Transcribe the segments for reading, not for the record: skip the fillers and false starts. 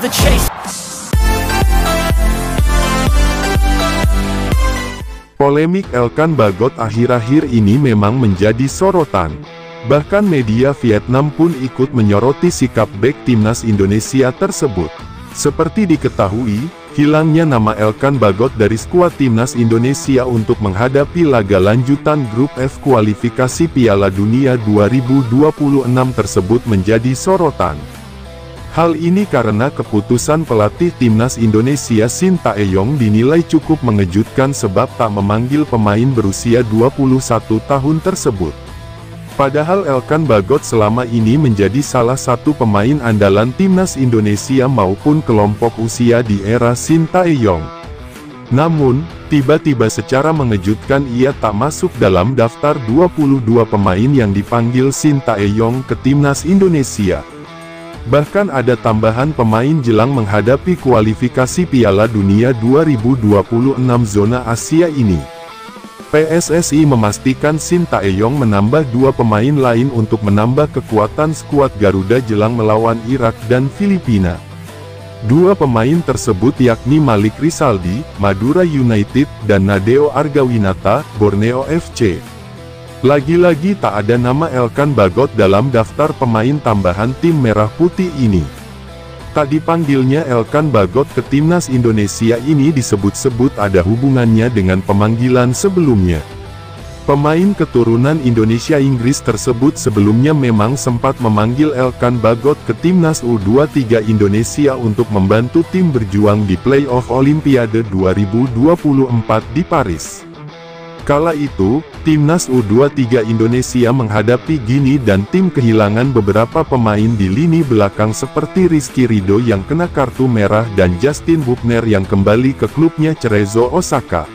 of the chase. Polemik Elkan Bagot akhir-akhir ini memang menjadi sorotan. Bahkan media Vietnam pun ikut menyoroti sikap bek timnas Indonesia tersebut. Seperti diketahui, hilangnya nama Elkan Bagot dari skuad timnas Indonesia untuk menghadapi laga lanjutan grup F kualifikasi Piala Dunia 2026 tersebut menjadi sorotan. Hal ini karena keputusan pelatih timnas Indonesia Shin Tae-yong dinilai cukup mengejutkan sebab tak memanggil pemain berusia 21 tahun tersebut. Padahal Elkan Bagot selama ini menjadi salah satu pemain andalan timnas Indonesia maupun kelompok usia di era Shin Tae-yong. Namun, tiba-tiba secara mengejutkan ia tak masuk dalam daftar 22 pemain yang dipanggil Shin Tae-yong ke timnas Indonesia. Bahkan ada tambahan pemain jelang menghadapi kualifikasi Piala Dunia 2026 zona Asia ini. PSSI memastikan Shin Tae-yong menambah 2 pemain lain untuk menambah kekuatan skuad Garuda jelang melawan Irak dan Filipina. 2 pemain tersebut yakni Malik Rizaldi, Madura United, dan Nadeo Argawinata, Borneo FC. Lagi-lagi tak ada nama Elkan Bagot dalam daftar pemain tambahan tim Merah Putih ini. Tak dipanggilnya Elkan Bagot ke timnas Indonesia ini disebut-sebut ada hubungannya dengan pemanggilan sebelumnya. Pemain keturunan Indonesia Inggris tersebut sebelumnya memang sempat memanggil Elkan Bagot ke timnas U23 Indonesia untuk membantu tim berjuang di playoff Olimpiade 2024 di Paris. Kala itu, timnas U23 Indonesia menghadapi Gini dan tim kehilangan beberapa pemain di lini belakang seperti Rizky Ridho yang kena kartu merah dan Justin Hubner yang kembali ke klubnya Cerezo Osaka.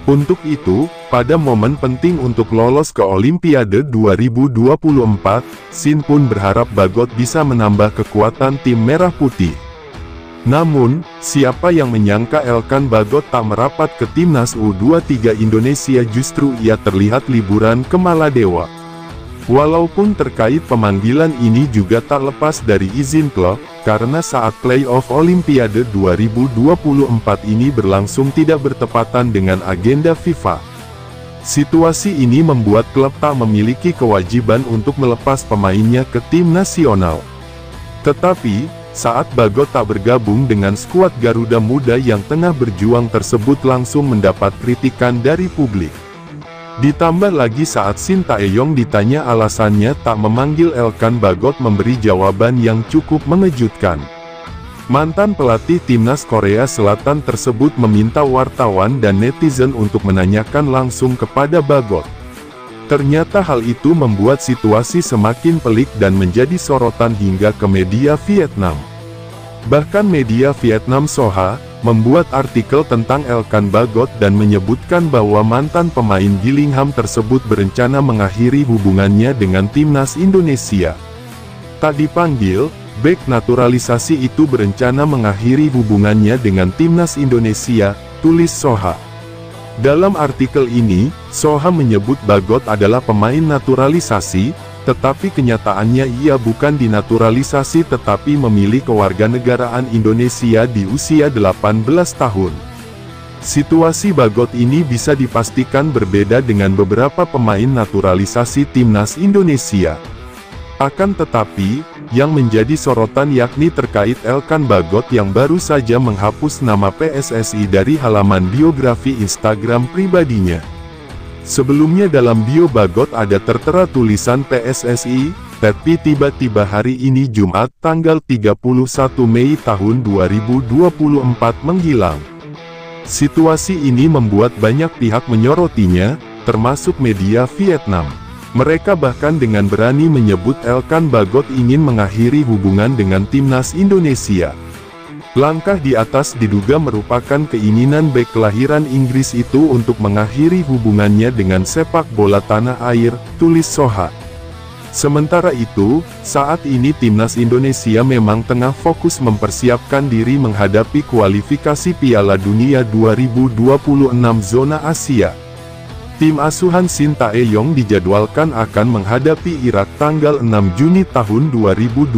Untuk itu, pada momen penting untuk lolos ke Olimpiade 2024, Shin pun berharap Bagot bisa menambah kekuatan tim Merah Putih. Namun, siapa yang menyangka Elkan Bagot tak merapat ke timnas U23 Indonesia, justru ia terlihat liburan ke Maladewa. Walaupun terkait pemanggilan ini juga tak lepas dari izin klub, karena saat playoff Olimpiade 2024 ini berlangsung tidak bertepatan dengan agenda FIFA. Situasi ini membuat klub tak memiliki kewajiban untuk melepas pemainnya ke tim nasional. Tetapi, saat Bagot tak bergabung dengan skuad Garuda Muda yang tengah berjuang tersebut langsung mendapat kritikan dari publik. Ditambah lagi saat Shin Tae-yong ditanya alasannya tak memanggil Elkan Bagot memberi jawaban yang cukup mengejutkan. Mantan pelatih timnas Korea Selatan tersebut meminta wartawan dan netizen untuk menanyakan langsung kepada Bagot. Ternyata hal itu membuat situasi semakin pelik dan menjadi sorotan hingga ke media Vietnam. Bahkan media Vietnam Soha membuat artikel tentang Elkan Bagot dan menyebutkan bahwa mantan pemain Gillingham tersebut berencana mengakhiri hubungannya dengan timnas Indonesia. Tak dipanggil, bek naturalisasi itu berencana mengakhiri hubungannya dengan timnas Indonesia, tulis Soha. Dalam artikel ini, Soha menyebut Bagot adalah pemain naturalisasi, tetapi kenyataannya ia bukan dinaturalisasi tetapi memilih kewarganegaraan Indonesia di usia 18 tahun. Situasi Bagot ini bisa dipastikan berbeda dengan beberapa pemain naturalisasi timnas Indonesia. Akan tetapi, yang menjadi sorotan yakni terkait Elkan Bagot yang baru saja menghapus nama PSSI dari halaman biografi Instagram pribadinya. Sebelumnya dalam bio Bagot ada tertera tulisan PSSI, tapi tiba-tiba hari ini Jumat tanggal 31 Mei tahun 2024 menghilang. Situasi ini membuat banyak pihak menyorotinya, termasuk media Vietnam. Mereka bahkan dengan berani menyebut Elkan Bagot ingin mengakhiri hubungan dengan timnas Indonesia. Langkah di atas diduga merupakan keinginan bek kelahiran Inggris itu untuk mengakhiri hubungannya dengan sepak bola tanah air, tulis Soha. Sementara itu, saat ini timnas Indonesia memang tengah fokus mempersiapkan diri menghadapi kualifikasi Piala Dunia 2026 zona Asia. Tim asuhan Sintayong dijadwalkan akan menghadapi Irak tanggal 6 Juni tahun 2024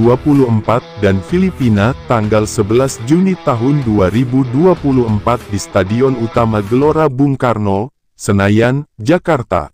dan Filipina tanggal 11 Juni tahun 2024 di Stadion Utama Gelora Bung Karno, Senayan, Jakarta.